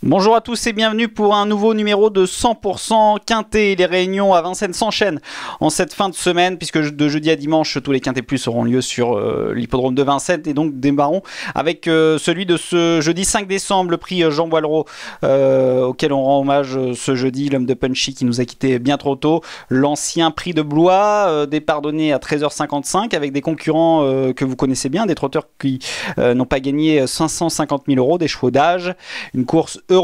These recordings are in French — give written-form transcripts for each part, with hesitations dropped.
Bonjour à tous et bienvenue pour un nouveau numéro de 100% Quintet. Les réunions à Vincennes s'enchaînent en cette fin de semaine puisque de jeudi à dimanche tous les Quintet Plus auront lieu sur l'hippodrome de Vincennes et donc démarrons avec celui de ce jeudi 5 décembre, le prix Jean Boileau auquel on rend hommage ce jeudi, l'homme de Punchy qui nous a quitté bien trop tôt, l'ancien prix de Blois, départ donné à 13h55 avec des concurrents que vous connaissez bien, des trotteurs qui n'ont pas gagné 550 000 €, des chevaux d'âge, une course européenne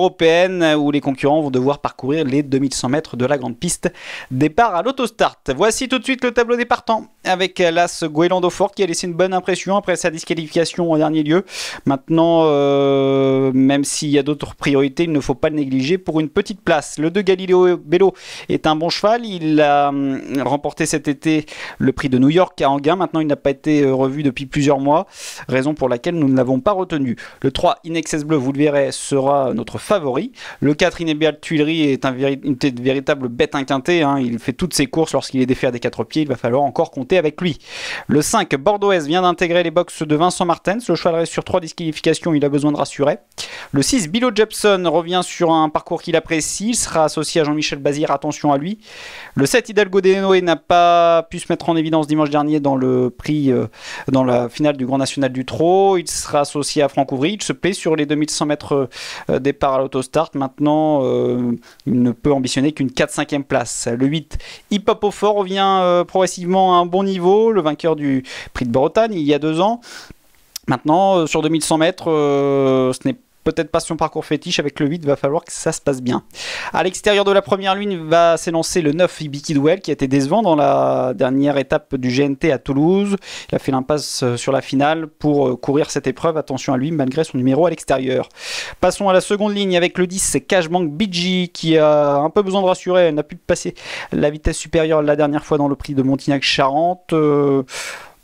où les concurrents vont devoir parcourir les 2100 mètres de la grande piste. Départ à l'autostart. Voici tout de suite le tableau des partants avec l'As Guélando Fort qui a laissé une bonne impression après sa disqualification en dernier lieu. Maintenant, même s'il y a d'autres priorités, il ne faut pas le négliger pour une petite place. Le 2 Galileo Bello est un bon cheval. Il a remporté cet été le prix de New York à Enghien. Maintenant, il n'a pas été revu depuis plusieurs mois, raison pour laquelle nous ne l'avons pas retenu. Le 3 Inexcess Bleu, vous le verrez, sera notre favori. Le 4 Inébial Tuileries est une véritable bête inquintée, hein. Il fait toutes ses courses lorsqu'il est défait à des 4 pieds, il va falloir encore compter avec lui. Le 5 Bordeaux-Est vient d'intégrer les box de Vincent Martens, le cheval reste sur 3 disqualifications, il a besoin de rassurer. Le 6 Bilo Jepson revient sur un parcours qu'il apprécie, il sera associé à Jean-Michel Bazir, attention à lui. Le 7 Hidalgo de Noé n'a pas pu se mettre en évidence dimanche dernier dans le prix, dans la finale du Grand National du Trot, il sera associé à Franck Ouvry, il se plaît sur les 2100 mètres départ à l'autostart. Maintenant, il ne peut ambitionner qu'une 4-5e place. Le 8, Hip Hop au Fort revient progressivement à un bon niveau, le vainqueur du prix de Bretagne il y a 2 ans. Maintenant, sur 2100 mètres, ce n'est peut-être pas son parcours fétiche. Avec le 8, il va falloir que ça se passe bien. À l'extérieur de la première ligne va s'élancer le 9 Ibiki Duel qui a été décevant dans la dernière étape du GNT à Toulouse. Il a fait l'impasse sur la finale pour courir cette épreuve. Attention à lui malgré son numéro à l'extérieur. Passons à la seconde ligne avec le 10 Cashbank BG qui a un peu besoin de rassurer. Elle n'a pu passer la vitesse supérieure la dernière fois dans le prix de Montignac-Charente.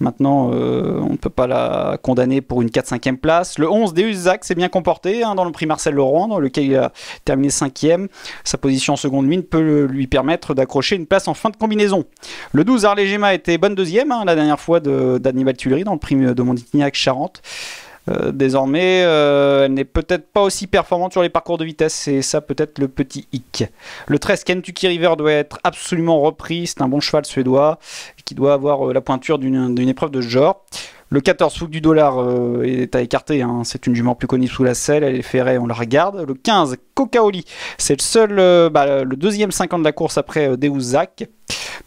Maintenant, on ne peut pas la condamner pour une 4-5e place. Le 11, Deus Zach s'est bien comporté dans le prix Marcel Leroy, dans lequel il a terminé 5e. Sa position en seconde ligne peut lui permettre d'accrocher une place en fin de combinaison. Le 12, Harley Gemma était bonne deuxième la dernière fois d'Annibal Tuileries dans le prix de Montignac-Charente. Désormais, elle n'est peut-être pas aussi performante sur les parcours de vitesse, c'est ça peut-être le petit hic. Le 13 Kentucky River doit être absolument repris, c'est un bon cheval suédois qui doit avoir la pointure d'une épreuve de ce genre. Le 14 Fougue du Dollar est à écarter, c'est une jument plus connue sous la selle, elle est ferrée, on la regarde. Le 15 Cocaoli, c'est le seul, le deuxième 50 de la course après Deus Zach.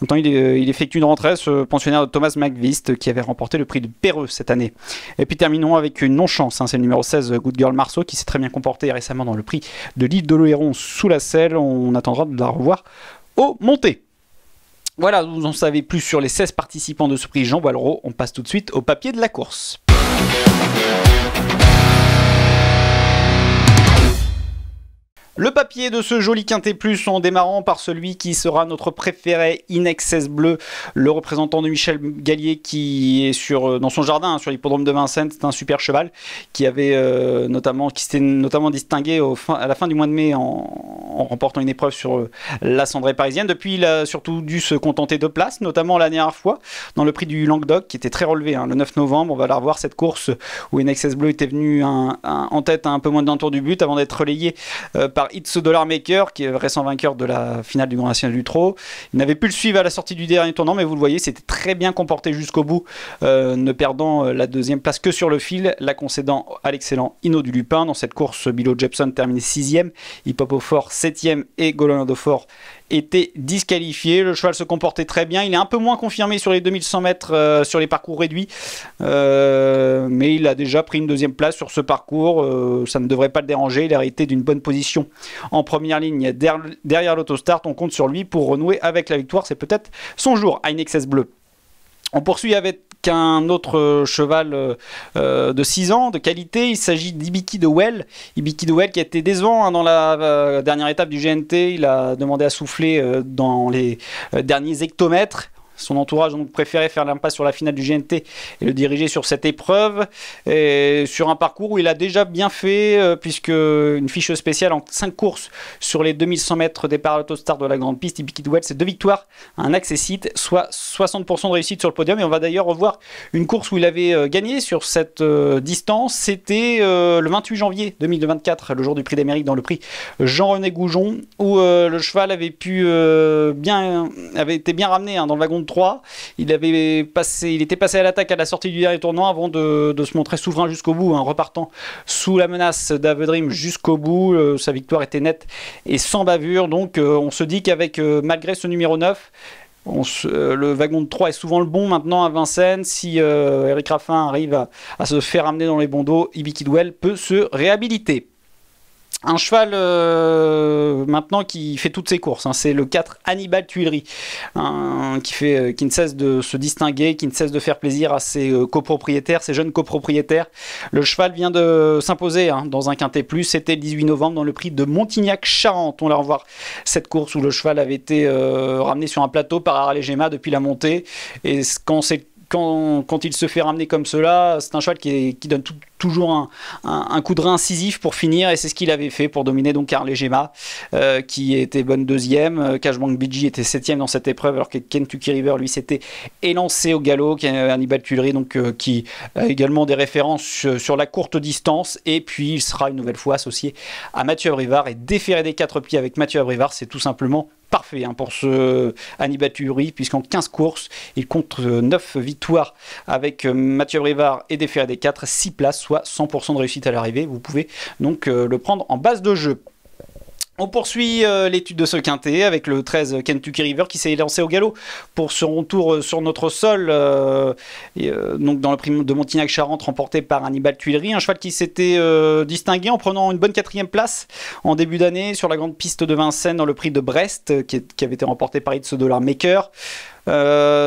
Maintenant, il effectue une rentrée, ce pensionnaire de Thomas McVist qui avait remporté le prix de Perreux cette année. Et puis terminons avec une non-chance, c'est le numéro 16 Good Girl Marceau qui s'est très bien comporté récemment dans le prix de l'île d'Oléron sous la selle. On attendra de la revoir au monté. Voilà, vous en savez plus sur les 16 participants de ce prix Jean Boileau. On passe tout de suite au papier de la course. Le papier de ce joli Quintet Plus en démarrant par celui qui sera notre préféré, Inexcess Bleu, le représentant de Michel Gallier qui est dans son jardin sur l'hippodrome de Vincennes. C'est un super cheval qui avait qui s'était notamment distingué à la fin du mois de mai en remportant une épreuve sur la cendrée parisienne. Depuis, il a surtout dû se contenter de places, notamment la dernière fois dans le prix du Languedoc qui était très relevé. Le 9 novembre, on va la revoir cette course où Inexcess Bleu était venu en tête à un peu moins d'un tour du but avant d'être relayé par It's Dollar Maker qui est récent vainqueur de la finale du Grand National du Trot. Il n'avait pu le suivre à la sortie du dernier tournant, mais vous le voyez, c'était très bien comporté jusqu'au bout, ne perdant la deuxième place que sur le fil, la concédant à l'excellent Hino du Lupin. Dans cette course, Bilo Jepson terminé 6e, Hip Hop au Fort 7e et Golando Fort était disqualifié. Le cheval se comportait très bien, il est un peu moins confirmé sur les 2100 mètres sur les parcours réduits, mais il a déjà pris une deuxième place sur ce parcours, ça ne devrait pas le déranger. Il a hérité d'une bonne position en première ligne derrière l'autostart. On compte sur lui pour renouer avec la victoire, c'est peut-être son jour à Inexcess Bleu. On poursuit avec un autre cheval de 6 ans de qualité. Il s'agit d'Ibiki de Well. Ibiki de Well qui a été décevant dans la dernière étape du GNT. Il a demandé à souffler dans les derniers hectomètres. Son entourage a donc préféré faire l'impasse sur la finale du GNT et le diriger sur cette épreuve, et sur un parcours où il a déjà bien fait, puisque une fiche spéciale en 5 courses sur les 2100 mètres départ à l'autostart de la grande piste, Ibi Kidwell, c'est 2 victoires, un accessite, soit 60% de réussite sur le podium. Et on va d'ailleurs revoir une course où il avait gagné sur cette distance. C'était le 28 janvier 2024, le jour du Prix d'Amérique, dans le prix Jean-René Goujon, où le cheval avait été bien ramené dans le wagon de 3. Il était passé à l'attaque à la sortie du dernier tournant avant de se montrer souverain jusqu'au bout, repartant sous la menace d'Avedrim jusqu'au bout. Sa victoire était nette et sans bavure. Donc on se dit qu'avec, malgré ce numéro 9, le wagon de 3 est souvent le bon maintenant à Vincennes. Si Eric Raffin arrive à se faire amener dans les bons dos, Ibi Kidwell peut se réhabiliter. Un cheval maintenant qui fait toutes ses courses, c'est le 4 Hannibal Tuileries, qui ne cesse de se distinguer, qui ne cesse de faire plaisir à ses copropriétaires, ses jeunes copropriétaires. Le cheval vient de s'imposer dans un quintet plus, c'était le 18 novembre dans le prix de Montignac-Charente. On va revoir cette course où le cheval avait été ramené sur un plateau par Harley Gemma depuis la montée, et quand il se fait ramener comme cela, c'est un cheval qui donne toujours un coup de rein incisif pour finir, et c'est ce qu'il avait fait pour dominer donc Harley Gemma, qui était bonne deuxième. Cashbank BG était septième dans cette épreuve, alors que Kentucky River lui s'était élancé au galop. Hannibal Tuileries qui a également des références sur la courte distance, et puis il sera une nouvelle fois associé à Mathieu Abrivard, et déférer des 4 pieds avec Mathieu Abrivard, c'est tout simplement parfait pour ce Hannibal Tuileries, puisqu'en 15 courses, il compte 9 victoires avec Mathieu Abrivard et déféré des 4, 6 places, soit 100% de réussite à l'arrivée. Vous pouvez donc le prendre en base de jeu. On poursuit l'étude de ce quintet avec le 13 Kentucky River qui s'est lancé au galop pour son retour sur notre sol, donc dans le prix de Montignac-Charente, remporté par Hannibal Tuileries, un cheval qui s'était distingué en prenant une bonne 4e place en début d'année sur la grande piste de Vincennes dans le prix de Brest, qui avait été remporté par It's $. Maker.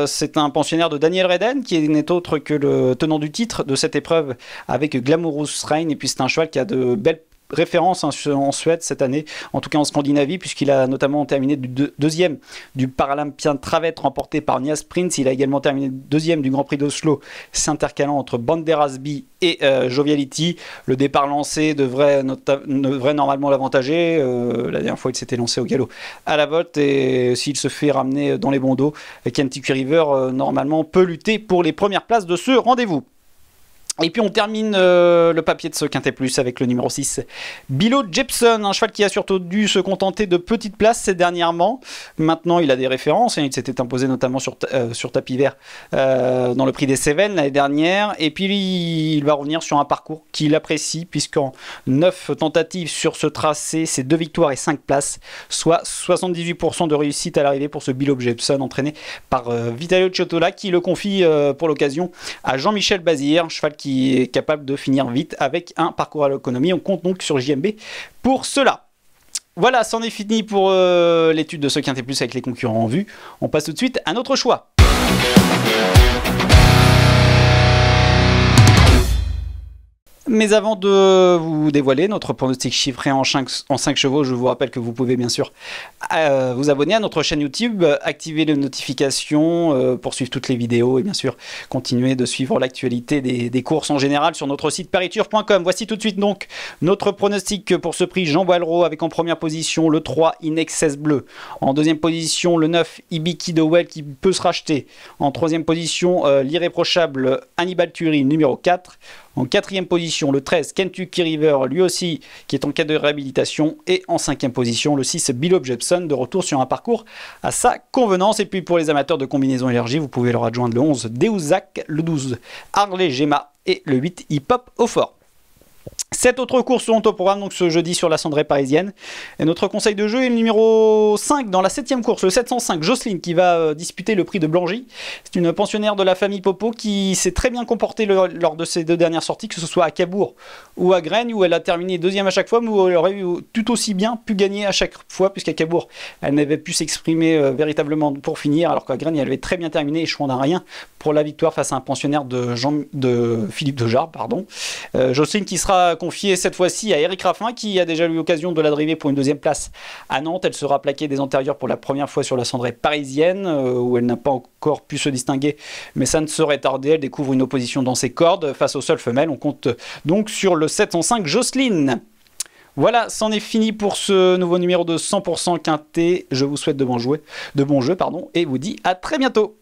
C'est un pensionnaire de Daniel Redden qui n'est autre que le tenant du titre de cette épreuve avec Glamorous Rain, et puis c'est un cheval qui a de belles référence en Suède cette année, en tout cas en Scandinavie, puisqu'il a notamment terminé deuxième du Paralympien Travette remporté par Nias Prince. Il a également terminé deuxième du Grand Prix d'Oslo, s'intercalant entre Banderasby et Joviality. Le départ lancé devrait normalement l'avantager. La dernière fois il s'était lancé au galop à la volte, et s'il se fait ramener dans les bons dos, Kentucky River normalement peut lutter pour les premières places de ce rendez-vous. Et puis on termine le papier de ce quintet plus avec le numéro 6, Bilo Jepson, un cheval qui a surtout dû se contenter de petites places ces dernièrement. Maintenant il a des références, il s'était imposé notamment sur tapis vert dans le prix des Cévennes l'année dernière, et puis il va revenir sur un parcours qu'il apprécie, puisqu'en 9 tentatives sur ce tracé, c'est 2 victoires et 5 places, soit 78% de réussite à l'arrivée pour ce Bilo Jepson, entraîné par Vitalio Ciotola, qui le confie pour l'occasion à Jean-Michel Bazir, cheval qui est capable de finir vite avec un parcours à l'économie. On compte donc sur JMB pour cela. Voilà, c'en est fini pour l'étude de ce quintet plus avec les concurrents en vue. On passe tout de suite à notre choix. Mais avant de vous dévoiler notre pronostic chiffré en 5 chevaux, je vous rappelle que vous pouvez bien sûr vous abonner à notre chaîne YouTube, activer les notifications pour suivre toutes les vidéos, et bien sûr continuer de suivre l'actualité des courses en général sur notre site pariture.com. Voici tout de suite donc notre pronostic pour ce prix Jean Boileau, avec en première position le 3 In Excess Bleu, en deuxième position le 9 Ibi Kidwell qui peut se racheter, en troisième position l'irréprochable Hannibal Tuileries numéro 4, en quatrième position, le 13, Kentucky River, lui aussi, qui est en cas de réhabilitation. Et en cinquième position, le 6, Bilo Jepson, de retour sur un parcours à sa convenance. Et puis pour les amateurs de combinaison énergie, vous pouvez leur adjoindre le 11, Deuzac, le 12, Harley Gemma et le 8, Hip Hop au fort. 7 autres courses sont au programme donc ce jeudi sur la cendrée parisienne. Et notre conseil de jeu est le numéro 5 dans la 7ème course, le 705, Jocelyne, qui va disputer le prix de Blangy. C'est une pensionnaire de la famille Popo qui s'est très bien comportée lors de ses 2 dernières sorties, que ce soit à Cabourg ou à Graines, où elle a terminé deuxième à chaque fois, mais où elle aurait tout aussi bien pu gagner à chaque fois, puisqu'à Cabourg, elle n'avait pu s'exprimer véritablement pour finir, alors qu'à Graines, elle avait très bien terminé, échouant d'un rien pour la victoire face à un pensionnaire de Philippe Dejarre. Jocelyne qui sera confiée cette fois-ci à Eric Raffin, qui a déjà eu l'occasion de la driver pour une deuxième place à Nantes. Elle sera plaquée des antérieurs pour la première fois sur la cendrée parisienne, où elle n'a pas encore pu se distinguer, mais ça ne saurait tarder. Elle découvre une opposition dans ses cordes face aux seules femelles. On compte donc sur le 705 Jocelyne. Voilà, c'en est fini pour ce nouveau numéro de 100% quintet. Je vous souhaite de bons jeux, et vous dis à très bientôt.